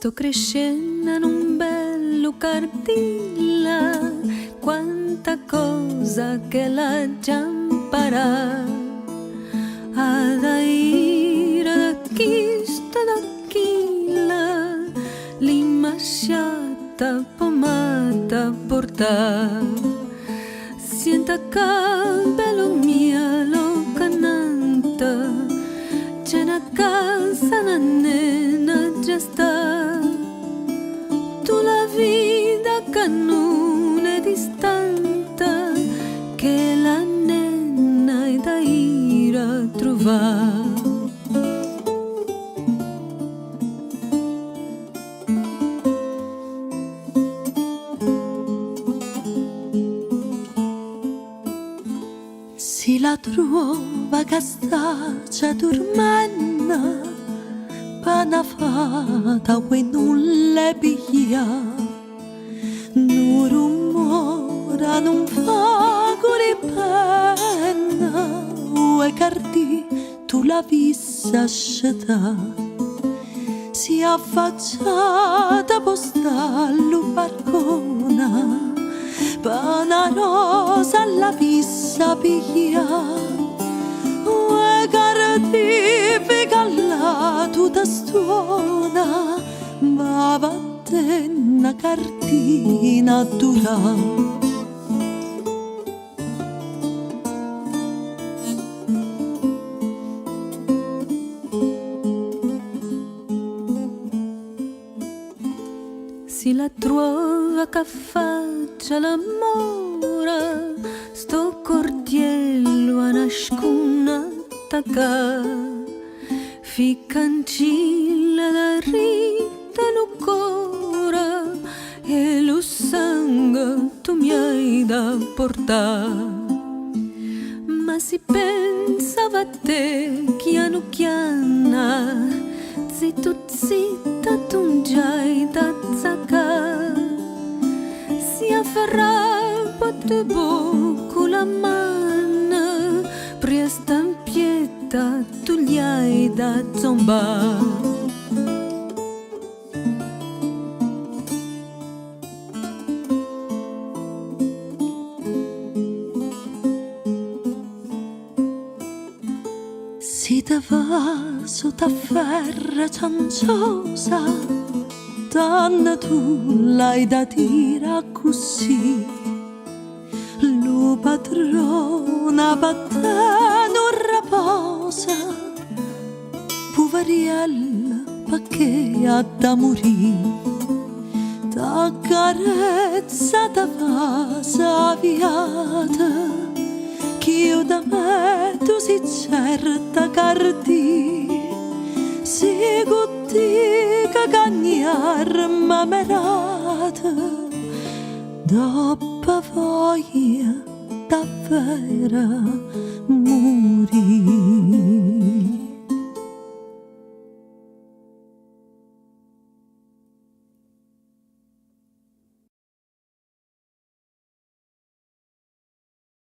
Sto crescendo in un bello cardilla, quanta cosa che la già imparà. Ad aire da chista da chila, l'imasciata pomata portà. Sienta cabello mia lo cananta, c'è una casa una nena già sta. Tu la vita che non è distante, che la nena è da ir a trovare. Si la trova che sta già dormendo, pana fata e non le piglia, non rumora, non fa cuore penna, e cardi tu la vista sceta, si affacciata postallo barcona, pana rosa alla vista piglia. Cardifica la tutta stona, ma vatte una cartina dura. Si la trova che faccia l'amore, sto cordiello a nascuna tacca, ficancilla da rita lo cuore e lo sangue tu mi hai da portare. Ma si pensava a te chiano chiana, zitto zitta tu già hai da zacca, si afferrava te bocco la mano, presta in pietà tu gli hai da zomba. Si te va sotto ferra cianciosa, tanto tu l'hai da dire così, lo padrona batte non raposa, poveriella perché ha da morire, da carezza da va saviata, che io da me tu si certa cardi, si gutti che cagnar mamerata, dopo voglia davvero morire.